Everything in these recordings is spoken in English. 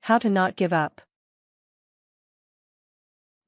How to not give up.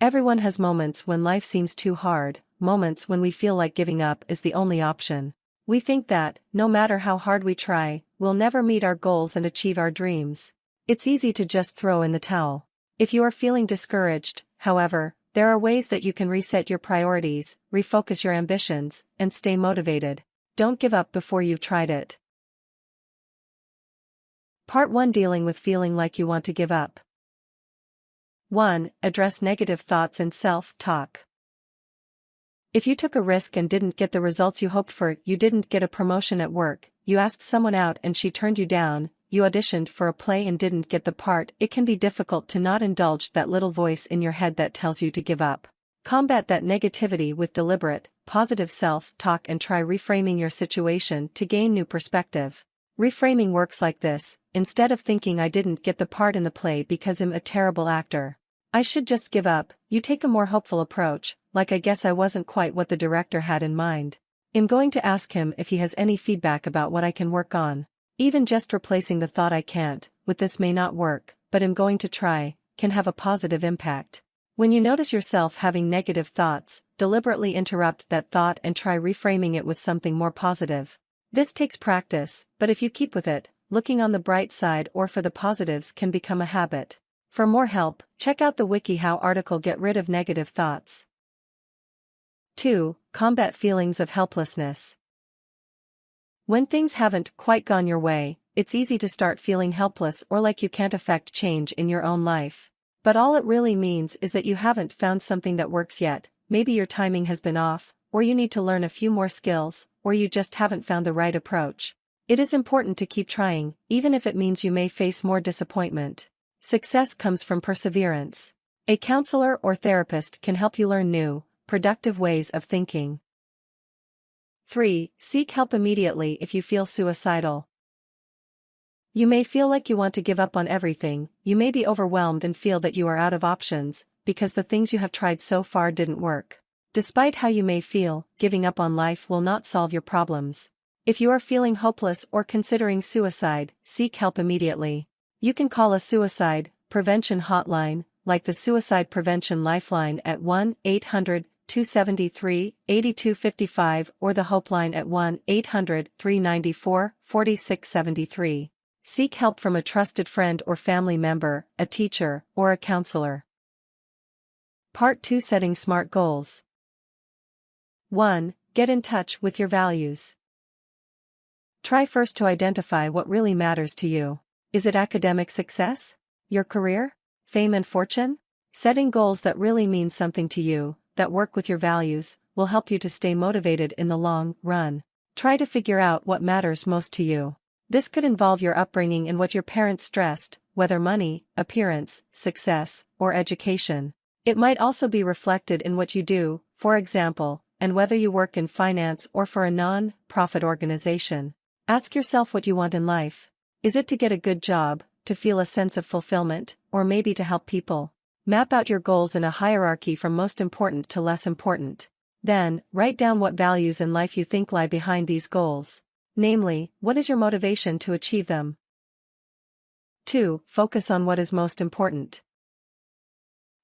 Everyone has moments when life seems too hard, moments when we feel like giving up is the only option. We think that, no matter how hard we try, we'll never meet our goals and achieve our dreams. It's easy to just throw in the towel. If you are feeling discouraged, however, there are ways that you can reset your priorities, refocus your ambitions, and stay motivated. Don't give up before you've tried it. Part 1: Dealing with feeling like you want to give up. 1. Address negative thoughts and self-talk. If you took a risk and didn't get the results you hoped for, you didn't get a promotion at work, you asked someone out and she turned you down, you auditioned for a play and didn't get the part, it can be difficult to not indulge that little voice in your head that tells you to give up. Combat that negativity with deliberate, positive self-talk and try reframing your situation to gain new perspective. Reframing works like this: instead of thinking I didn't get the part in the play because I'm a terrible actor, I should just give up, you take a more hopeful approach, like I guess I wasn't quite what the director had in mind. I'm going to ask him if he has any feedback about what I can work on. Even just replacing the thought I can't, with this may not work, but I'm going to try, can have a positive impact. When you notice yourself having negative thoughts, deliberately interrupt that thought and try reframing it with something more positive. This takes practice, but if you keep with it, looking on the bright side or for the positives can become a habit. For more help, check out the WikiHow article Get Rid of Negative Thoughts. 2. Combat feelings of helplessness. When things haven't quite gone your way, it's easy to start feeling helpless or like you can't affect change in your own life. But all it really means is that you haven't found something that works yet. Maybe your timing has been off, or you need to learn a few more skills, or you just haven't found the right approach. It is important to keep trying, even if it means you may face more disappointment. Success comes from perseverance. A counselor or therapist can help you learn new, productive ways of thinking. 3. Seek help immediately if you feel suicidal. You may feel like you want to give up on everything, you may be overwhelmed and feel that you are out of options, because the things you have tried so far didn't work. Despite how you may feel, giving up on life will not solve your problems. If you are feeling hopeless or considering suicide, seek help immediately. You can call a suicide prevention hotline, like the Suicide Prevention Lifeline at 1-800-273-8255 or the Hope Line at 1-800-394-4673. Seek help from a trusted friend or family member, a teacher, or a counselor. Part 2: Setting smart goals. 1. Get in touch with your values. Try first to identify what really matters to you. Is it academic success? Your career? Fame and fortune? Setting goals that really mean something to you, that work with your values, will help you to stay motivated in the long run. Try to figure out what matters most to you. This could involve your upbringing and what your parents stressed, whether money, appearance, success, or education. It might also be reflected in what you do, for example, and whether you work in finance or for a non-profit organization. Ask yourself what you want in life. Is it to get a good job, to feel a sense of fulfillment, or maybe to help people? Map out your goals in a hierarchy from most important to less important. Then, write down what values in life you think lie behind these goals. Namely, what is your motivation to achieve them? 2. Focus on what is most important.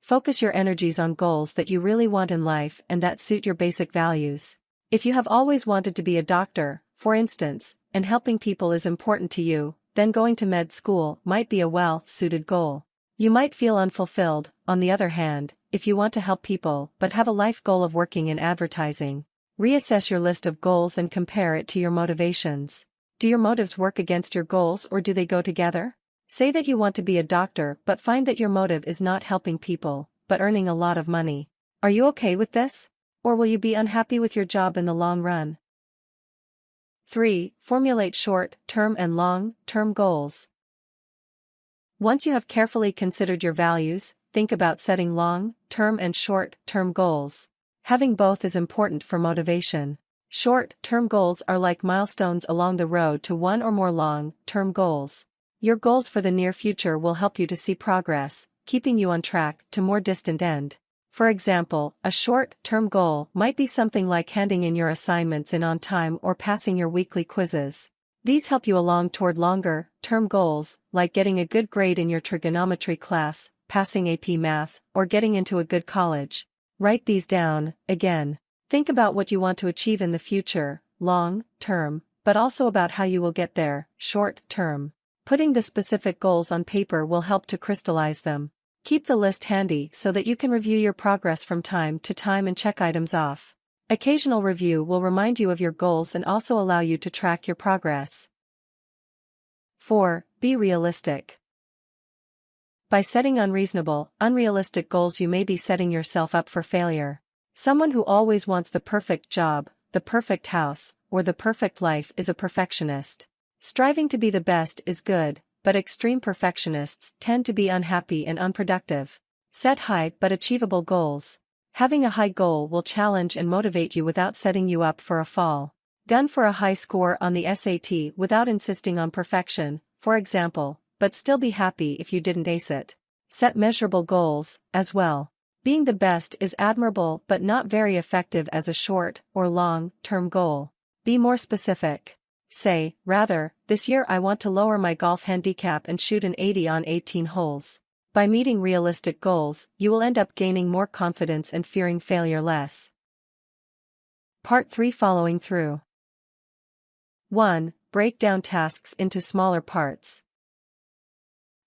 Focus your energies on goals that you really want in life and that suit your basic values. If you have always wanted to be a doctor, for instance, and helping people is important to you, then going to med school might be a well-suited goal. You might feel unfulfilled, on the other hand, if you want to help people but have a life goal of working in advertising. Reassess your list of goals and compare it to your motivations. Do your motives work against your goals or do they go together? Say that you want to be a doctor but find that your motive is not helping people, but earning a lot of money. Are you okay with this? Or will you be unhappy with your job in the long run? 3. Formulate short-term and long-term goals. Once you have carefully considered your values, think about setting long-term and short-term goals. Having both is important for motivation. Short-term goals are like milestones along the road to one or more long-term goals. Your goals for the near future will help you to see progress, keeping you on track to more distant end. For example, a short-term goal might be something like handing in your assignments in on time or passing your weekly quizzes. These help you along toward longer-term goals, like getting a good grade in your trigonometry class, passing AP Math, or getting into a good college. Write these down. Again, think about what you want to achieve in the future, long-term, but also about how you will get there, short-term. Putting the specific goals on paper will help to crystallize them. Keep the list handy so that you can review your progress from time to time and check items off. Occasional review will remind you of your goals and also allow you to track your progress. 4. Be realistic. By setting unrealistic goals, you may be setting yourself up for failure. Someone who always wants the perfect job, the perfect house, or the perfect life is a perfectionist. Striving to be the best is good, but extreme perfectionists tend to be unhappy and unproductive. Set high but achievable goals. Having a high goal will challenge and motivate you without setting you up for a fall. Gun for a high score on the SAT without insisting on perfection, for example, but still be happy if you didn't ace it. Set measurable goals, as well. Being the best is admirable but not very effective as a short or long-term goal. Be more specific. Say, rather, this year I want to lower my golf handicap and shoot an 80 on 18 holes. By meeting realistic goals, you will end up gaining more confidence and fearing failure less. Part 3. Following through. 1. Break down tasks into smaller parts.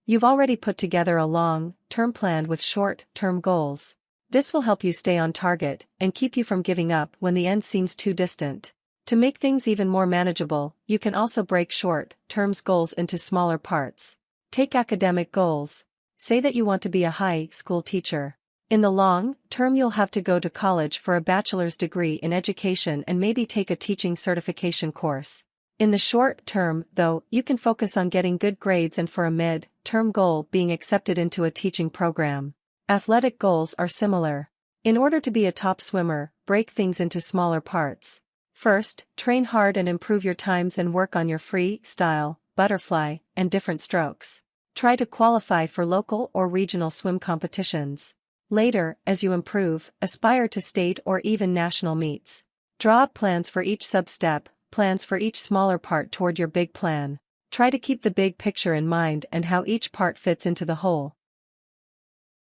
You've already put together a long-term plan with short-term goals. This will help you stay on target and keep you from giving up when the end seems too distant. To make things even more manageable, you can also break short-term goals into smaller parts. Take academic goals. Say that you want to be a high school teacher. In the long term, you'll have to go to college for a bachelor's degree in education and maybe take a teaching certification course. In the short term, though, you can focus on getting good grades and for a mid-term goal being accepted into a teaching program. Athletic goals are similar. In order to be a top swimmer, break things into smaller parts. First, train hard and improve your times and work on your freestyle, butterfly, and different strokes. Try to qualify for local or regional swim competitions. Later, as you improve, aspire to state or even national meets. Draw up plans for each sub-step, plans for each smaller part toward your big plan. Try to keep the big picture in mind and how each part fits into the whole.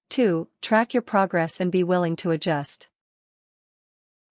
2. Track your progress and be willing to adjust.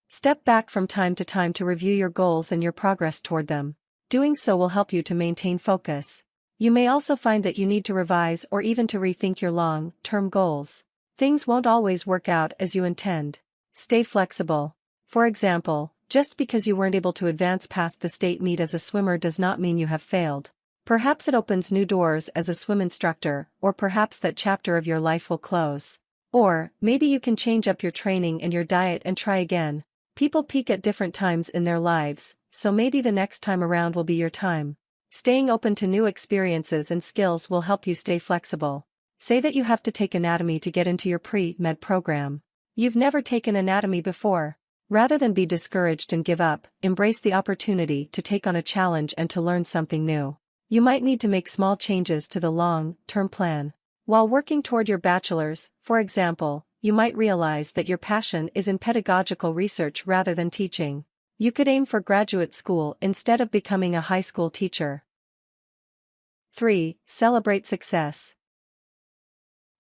Step back from time to review your goals and your progress toward them. Doing so will help you to maintain focus. You may also find that you need to revise or even to rethink your long-term goals. Things won't always work out as you intend. Stay flexible. For example, just because you weren't able to advance past the state meet as a swimmer does not mean you have failed. Perhaps it opens new doors as a swim instructor, or perhaps that chapter of your life will close. Or, maybe you can change up your training and your diet and try again. People peak at different times in their lives, so maybe the next time around will be your time. Staying open to new experiences and skills will help you stay flexible. Say that you have to take anatomy to get into your pre-med program. You've never taken anatomy before. Rather than be discouraged and give up, embrace the opportunity to take on a challenge and to learn something new. You might need to make small changes to the long-term plan. While working toward your bachelor's, for example, you might realize that your passion is in pedagogical research rather than teaching. You could aim for graduate school instead of becoming a high school teacher. 3. Celebrate success.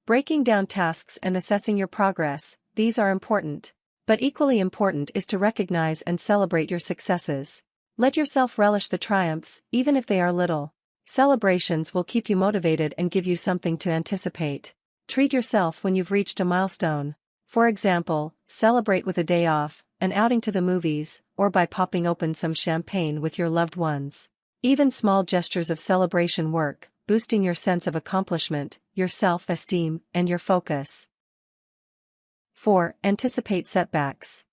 Breaking down tasks and assessing your progress, these are important. But equally important is to recognize and celebrate your successes. Let yourself relish the triumphs, even if they are little. Celebrations will keep you motivated and give you something to anticipate. Treat yourself when you've reached a milestone. For example, celebrate with a day off, an outing to the movies, or by popping open some champagne with your loved ones. Even small gestures of celebration work, boosting your sense of accomplishment, your self-esteem, and your focus. 4. Anticipate setbacks.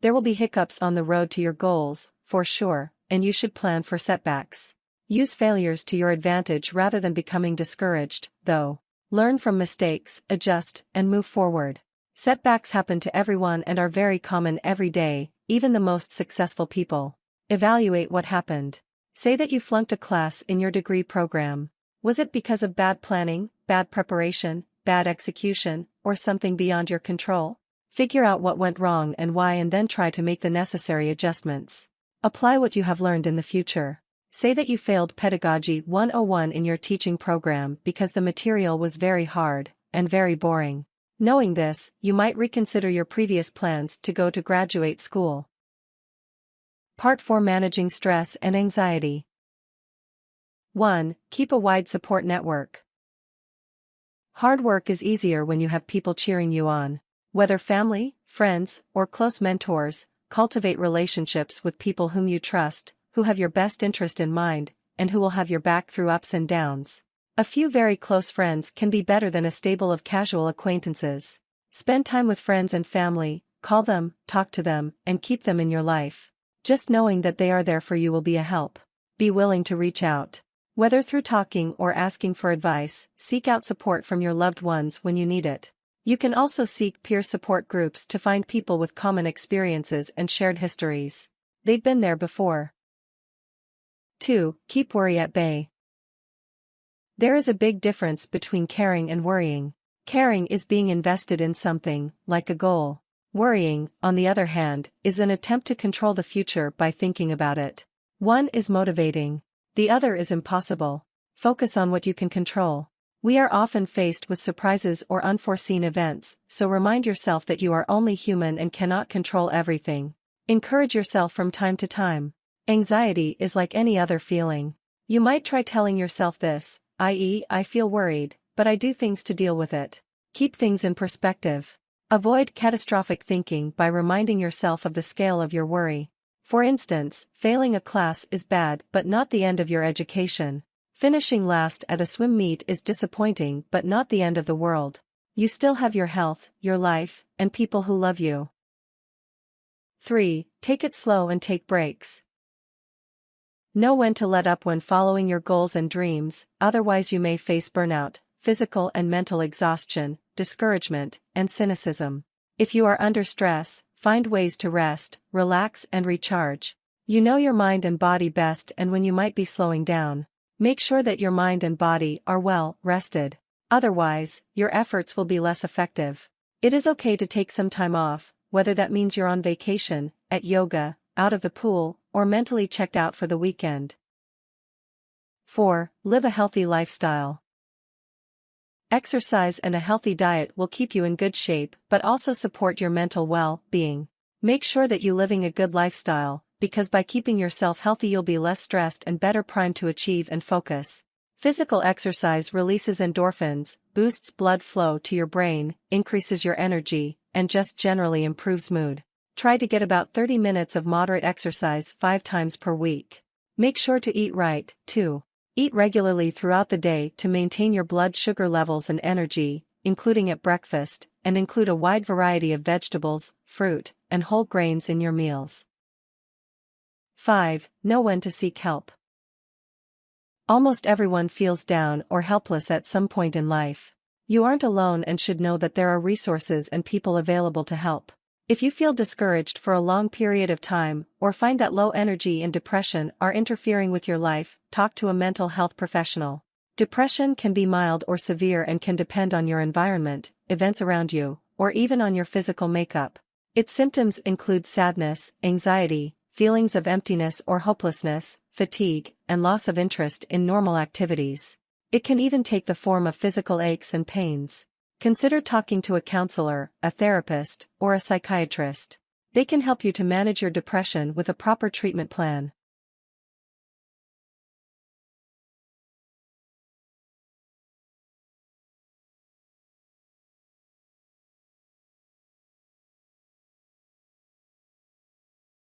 There will be hiccups on the road to your goals, for sure, and you should plan for setbacks. Use failures to your advantage rather than becoming discouraged, though. Learn from mistakes, adjust, and move forward. Setbacks happen to everyone and are very common every day, even the most successful people. Evaluate what happened. Say that you flunked a class in your degree program. Was it because of bad planning, bad preparation, bad execution, or something beyond your control? Figure out what went wrong and why and then try to make the necessary adjustments. Apply what you have learned in the future. Say that you failed Pedagogy 101 in your teaching program because the material was very hard and very boring. Knowing this, you might reconsider your previous plans to go to graduate school. Part 4: Managing Stress and Anxiety. 1. Keep a wide support network. Hard work is easier when you have people cheering you on. Whether family, friends, or close mentors, cultivate relationships with people whom you trust, who have your best interest in mind, and who will have your back through ups and downs. A few very close friends can be better than a stable of casual acquaintances. Spend time with friends and family, call them, talk to them, and keep them in your life. Just knowing that they are there for you will be a help. Be willing to reach out. Whether through talking or asking for advice, seek out support from your loved ones when you need it. You can also seek peer support groups to find people with common experiences and shared histories. They've been there before. 2. Keep worry at bay. There is a big difference between caring and worrying. Caring is being invested in something, like a goal. Worrying, on the other hand, is an attempt to control the future by thinking about it. One is motivating. The other is impossible. Focus on what you can control. We are often faced with surprises or unforeseen events, so remind yourself that you are only human and cannot control everything. Encourage yourself from time to time. Anxiety is like any other feeling. You might try telling yourself this, i.e., I feel worried, but I do things to deal with it. Keep things in perspective. Avoid catastrophic thinking by reminding yourself of the scale of your worry. For instance, failing a class is bad but not the end of your education. Finishing last at a swim meet is disappointing but not the end of the world. You still have your health, your life, and people who love you. 3. Take it slow and take breaks. Know when to let up when following your goals and dreams, otherwise you may face burnout, physical and mental exhaustion, discouragement, and cynicism. If you are under stress, find ways to rest, relax and recharge. You know your mind and body best and when you might be slowing down. Make sure that your mind and body are well rested. Otherwise, your efforts will be less effective. It is okay to take some time off, whether that means you're on vacation, at yoga, out of the pool, or mentally checked out for the weekend. 4. Live a healthy lifestyle. Exercise and a healthy diet will keep you in good shape but also support your mental well-being. Make sure that you're living a good lifestyle, because by keeping yourself healthy you'll be less stressed and better primed to achieve and focus. Physical exercise releases endorphins, boosts blood flow to your brain, increases your energy, and just generally improves mood. Try to get about 30 minutes of moderate exercise 5 times per week. Make sure to eat right, too. Eat regularly throughout the day to maintain your blood sugar levels and energy, including at breakfast, and include a wide variety of vegetables, fruit, and whole grains in your meals. 5. Know when to seek help. Almost everyone feels down or helpless at some point in life. You aren't alone and should know that there are resources and people available to help. If you feel discouraged for a long period of time, or find that low energy and depression are interfering with your life, talk to a mental health professional. Depression can be mild or severe and can depend on your environment, events around you, or even on your physical makeup. Its symptoms include sadness, anxiety, feelings of emptiness or hopelessness, fatigue, and loss of interest in normal activities. It can even take the form of physical aches and pains. Consider talking to a counselor, a therapist, or a psychiatrist. They can help you to manage your depression with a proper treatment plan.